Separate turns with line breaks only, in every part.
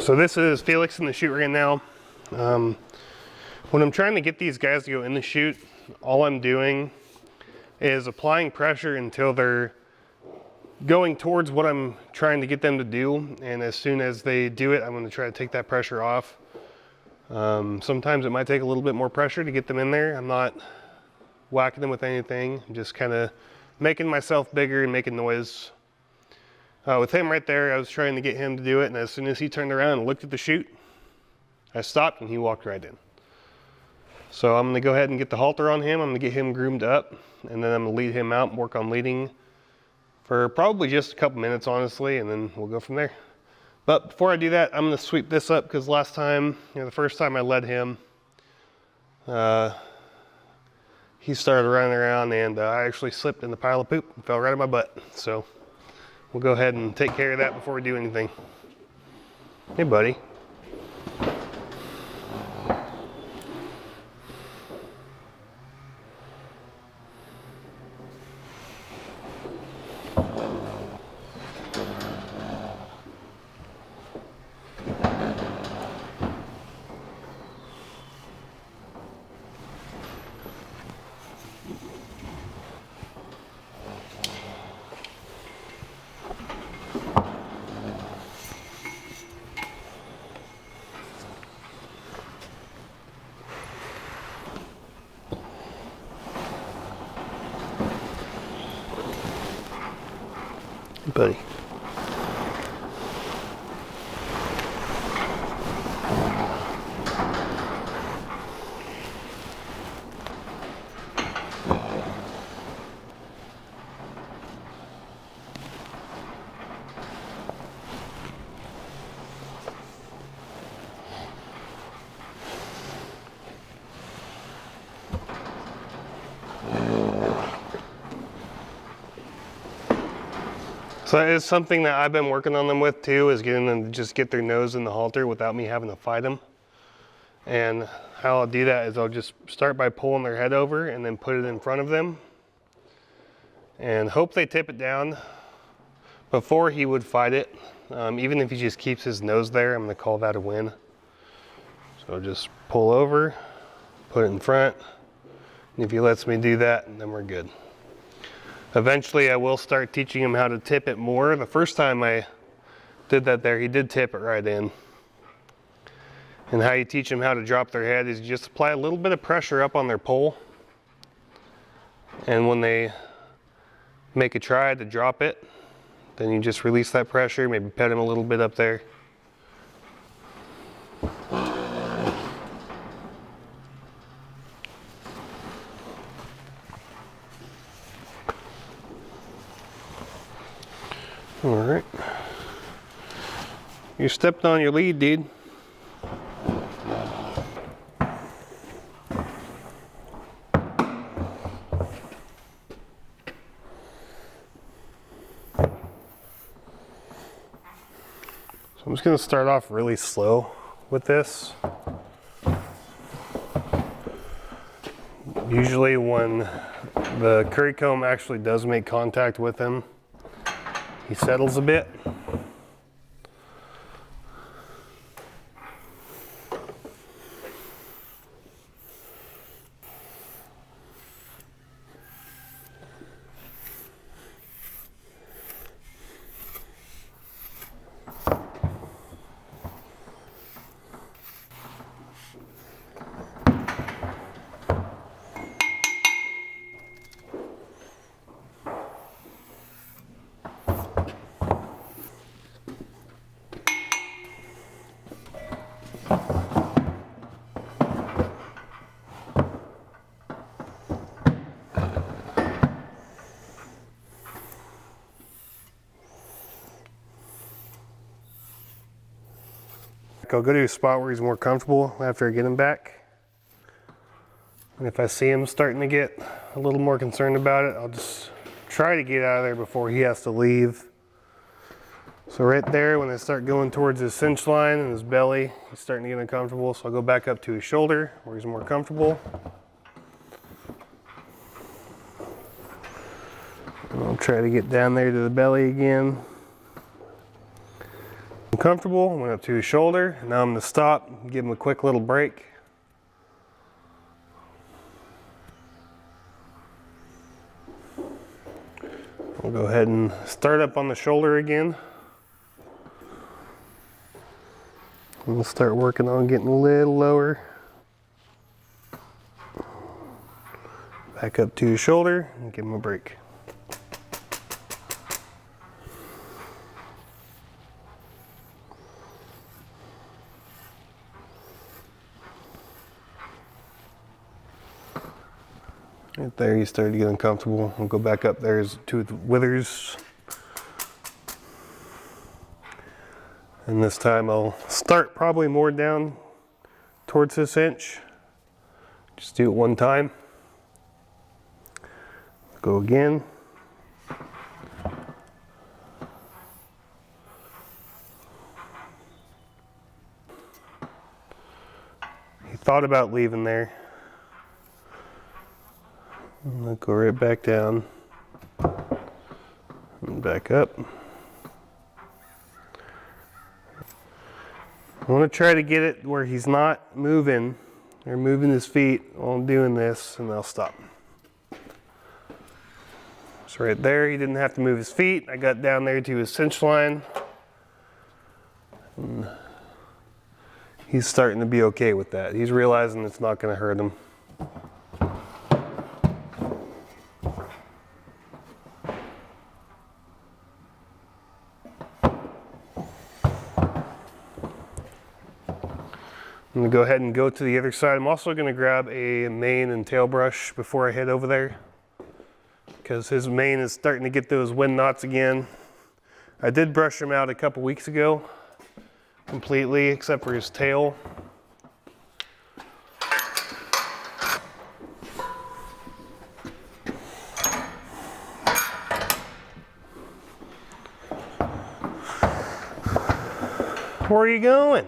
So this is Felix in the chute right now. When I'm trying to get these guys to go in the chute, all I'm doing is applying pressure until they're going towards what I'm trying to get them to do. And as soon as they do it, I'm going to try to take that pressure off. Sometimes it might take a little bit more pressure to get them in there. I'm not whacking them with anything. I'm just kind of making myself bigger and making noise. With him right there, I was trying to get him to do it, and as soon as he turned around and looked at the chute, I stopped and he walked right in. So I'm going to go ahead and get the halter on him. I'm going to get him groomed up, and then I'm going to lead him out and work on leading for probably just a couple minutes, honestly, and then we'll go from there. But before I do that, I'm going to sweep this up because last time, the first time I led him, he started running around and I actually slipped in the pile of poop and fell right on my butt. So we'll go ahead and take care of that before we do anything. Hey, buddy. Buddy. So that is something that I've been working on them with too, is getting them to just get their nose in the halter without me having to fight them. And how I'll do that is I'll just start by pulling their head over and then put it in front of them and hope they tip it down before he would fight it. Even if he just keeps his nose there, I'm going to call that a win. So just pull over, put it in front, and if he lets me do that, then we're good. Eventually I will start teaching him how to tip it more. The first time I did that there, he did tip it right in. And how you teach them how to drop their head is you just apply a little bit of pressure up on their pole. And when they make a try to drop it, then you just release that pressure, maybe pet him a little bit up there. All right. You stepped on your lead, dude. So I'm just going to start off really slow with this. Usually when the curry comb actually does make contact with him, he settles a bit. I'll go to a spot where he's more comfortable after I get him back. And if I see him starting to get a little more concerned about it, I'll just try to get out of there before he has to leave. So right there, when I start going towards his cinch line and his belly, he's starting to get uncomfortable. So I'll go back up to his shoulder where he's more comfortable. And I'll try to get down there to the belly again. comfortable, went up to his shoulder, and now I'm going to stop, give him a quick little break. We'll go ahead and start up on the shoulder again. We'll start working on getting a little lower. Back up to his shoulder and give him a break. Right there, he started to get uncomfortable. We'll go back up there. His tooth withers. And this time I'll start probably more down towards this inch. Just do it one time. Go again. He thought about leaving there. And I'll go right back down and back up. I want to try to get it where he's not moving or moving his feet while I'm doing this, and I'll stop. So right there, he didn't have to move his feet. I got down there to his cinch line. And he's starting to be okay with that. He's realizing it's not going to hurt him. I'm going to go ahead and go to the other side. I'm also going to grab a mane and tail brush before I head over there, because his mane is starting to get those wind knots again. I did brush him out a couple weeks ago completely, except for his tail. Where are you going?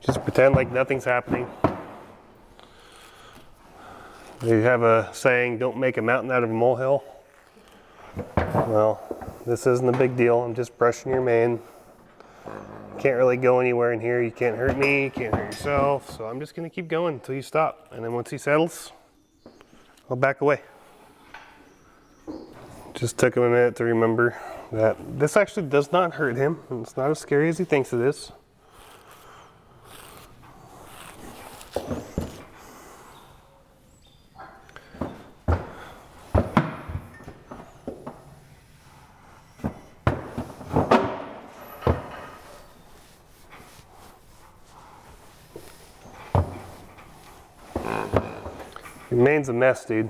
Just pretend like nothing's happening. They have a saying, don't make a mountain out of a molehill. Well, this isn't a big deal. I'm just brushing your mane. Can't really go anywhere in here. You can't hurt me, you can't hurt yourself. So I'm just gonna keep going until you stop. And then once he settles, I'll back away. Just took him a minute to remember that this actually does not hurt him. And it's not as scary as he thinks it is. Your mane's a mess, dude.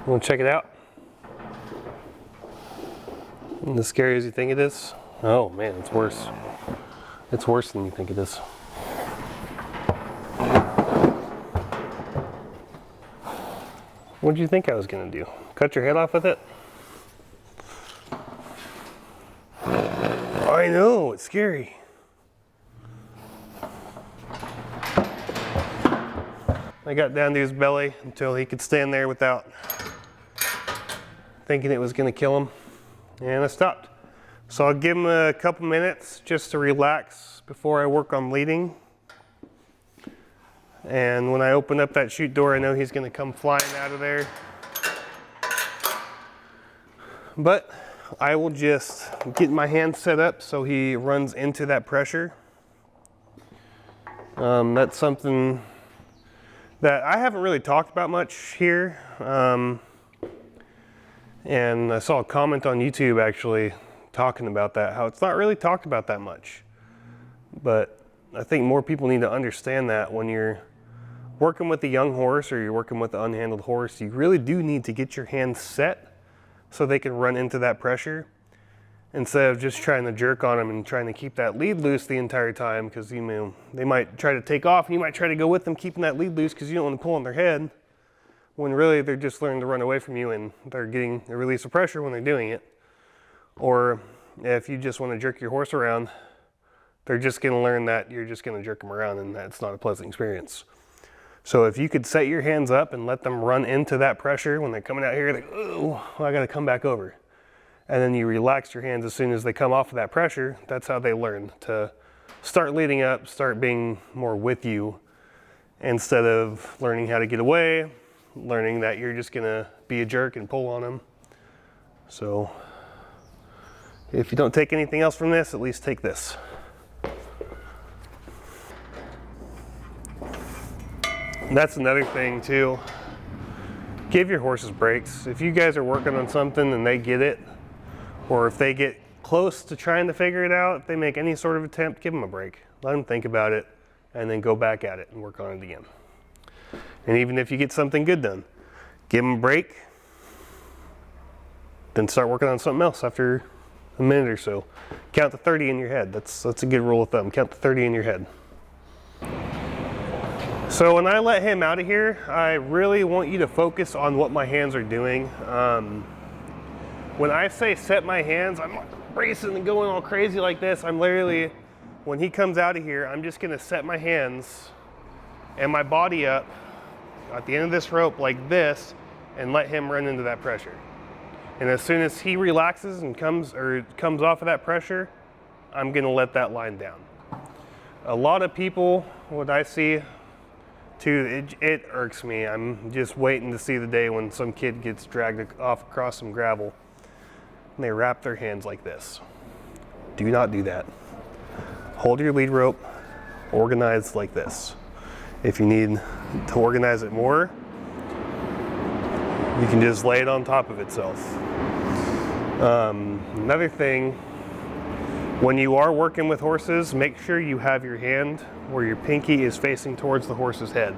Want to check it out? Isn't as scary as you think it is? Oh man, it's worse. It's worse than you think it is. What did you think I was gonna do? Cut your head off with it? I know, it's scary. I got down to his belly until he could stand there without thinking it was gonna kill him, and I stopped. So I'll give him a couple minutes just to relax before I work on leading. And when I open up that chute door, I know he's gonna come flying out of there. But I will just get my hand set up so he runs into that pressure. That's something that I haven't really talked about much here. And I saw a comment on YouTube actually talking about that, how it's not really talked about that much. But I think more people need to understand that when you're working with a young horse or you're working with an unhandled horse, you really do need to get your hands set so they can run into that pressure instead of just trying to jerk on them and trying to keep that lead loose the entire time, because you know, they might try to take off and you might try to go with them keeping that lead loose because you don't want to pull on their head, when really they're just learning to run away from you and they're getting a release of pressure when they're doing it. Or if you just want to jerk your horse around, they're just going to learn that you're just going to jerk them around, and that's not a pleasant experience. So if you could set your hands up and let them run into that pressure when they're coming out here, like, oh, I got to come back over. And then you relax your hands as soon as they come off of that pressure. That's how they learn to start leading up, start being more with you, instead of learning how to get away, learning that you're just going to be a jerk and pull on them. So if you don't take anything else from this, at least take this. That's another thing too. Give your horses breaks. If you guys are working on something and they get it, or if they get close to trying to figure it out, if they make any sort of attempt, give them a break. Let them think about it and then go back at it and work on it again. And even if you get something good done, give them a break, then start working on something else after a minute or so. Count to 30 in your head. That's a good rule of thumb. Count to 30 in your head. So when I let him out of here, I really want you to focus on what my hands are doing. When I say set my hands, I'm not racing and going all crazy like this. I'm literally, when he comes out of here, I'm just gonna set my hands and my body up at the end of this rope like this and let him run into that pressure. And as soon as he relaxes and comes off of that pressure, I'm gonna let that line down. A lot of people, what I see, too, it irks me. I'm just waiting to see the day when some kid gets dragged off across some gravel and they wrap their hands like this. Do not do that. Hold your lead rope, organize like this. If you need to organize it more, you can just lay it on top of itself. Another thing, when you are working with horses, make sure you have your hand where your pinky is facing towards the horse's head.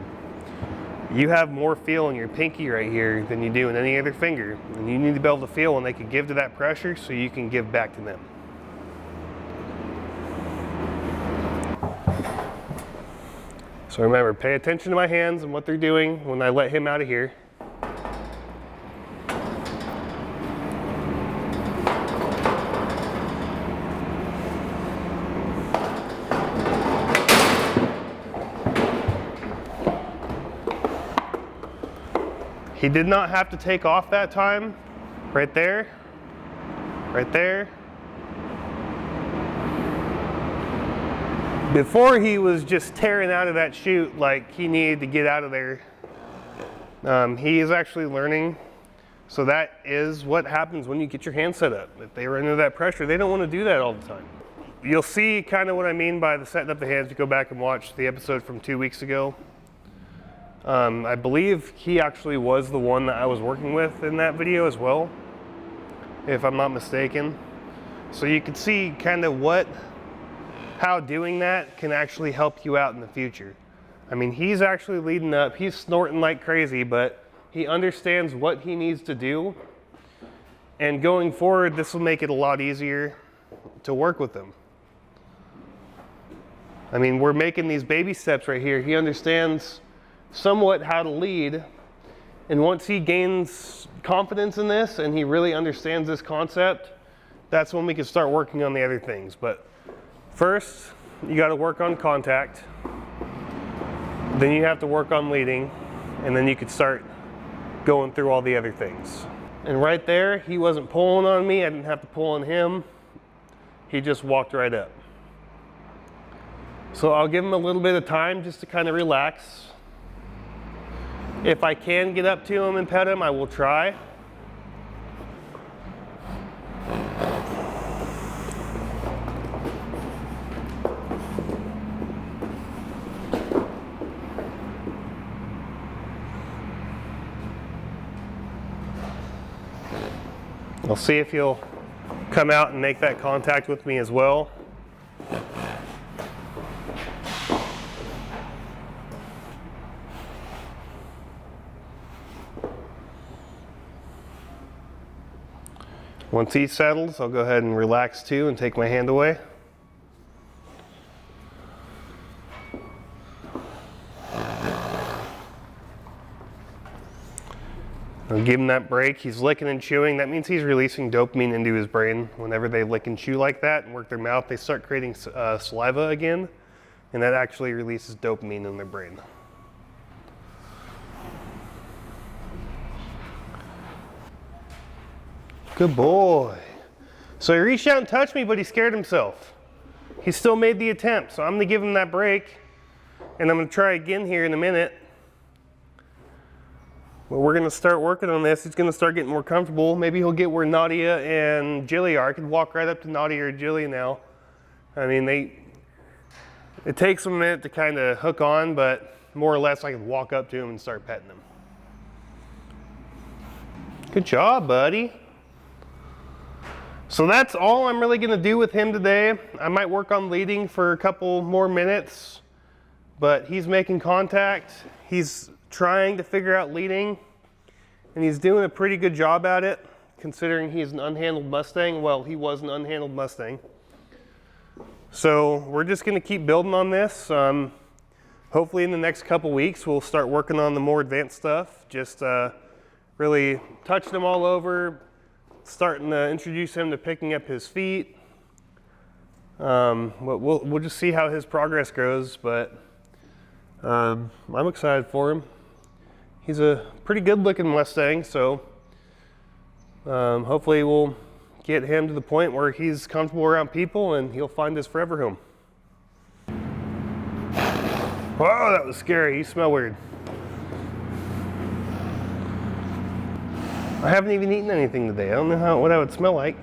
You have more feel in your pinky right here than you do in any other finger, and you need to be able to feel when they can give to that pressure so you can give back to them. So remember, pay attention to my hands and what they're doing when I let him out of here. He did not have to take off that time. Right there, right there. Before he was just tearing out of that chute like he needed to get out of there. He is actually learning. So that is what happens when you get your hand set up. If they run into that pressure, they don't want to do that all the time. You'll see kind of what I mean by the setting up the hands if you go back and watch the episode from 2 weeks ago. I believe he actually was the one that I was working with in that video as well, if I'm not mistaken. So you can see kind of how doing that can actually help you out in the future. I mean, he's actually leading up, he's snorting like crazy, but he understands what he needs to do. And going forward, this will make it a lot easier to work with him. I mean, we're making these baby steps right here. He understands somewhat how to lead, and once he gains confidence in this and he really understands this concept, that's when we can start working on the other things. But first, you got to work on contact, then you have to work on leading, and then you could start going through all the other things. And right there, he wasn't pulling on me, I didn't have to pull on him, he just walked right up. So I'll give him a little bit of time just to kind of relax. If I can get up to him and pet him, I will try. I'll see if he'll come out and make that contact with me as well. Once he settles, I'll go ahead and relax too and take my hand away. I'll give him that break. He's licking and chewing. That means he's releasing dopamine into his brain. Whenever they lick and chew like that and work their mouth, they start creating saliva again, and that actually releases dopamine in their brain. Good boy. So he reached out and touched me, but he scared himself. He still made the attempt, so I'm gonna give him that break, and I'm gonna try again here in a minute. But we're gonna start working on this. He's gonna start getting more comfortable. Maybe he'll get where Nadia and Jilly are. I could walk right up to Nadia or Jilly now. I mean, it takes them a minute to kind of hook on, but more or less I could walk up to him and start petting him. Good job, buddy. So that's all I'm really gonna do with him today. I might work on leading for a couple more minutes, but he's making contact. He's trying to figure out leading, and he's doing a pretty good job at it, considering he's an unhandled Mustang. Well, he was an unhandled Mustang. So we're just gonna keep building on this. Hopefully in the next couple weeks, we'll start working on the more advanced stuff. Just really touching him all over, starting to introduce him to picking up his feet. We'll just see how his progress goes, but I'm excited for him. He's a pretty good looking Mustang, so hopefully we'll get him to the point where he's comfortable around people and he'll find his forever home. Whoa, that was scary. You smell weird. I haven't even eaten anything today. I don't know what I would smell like.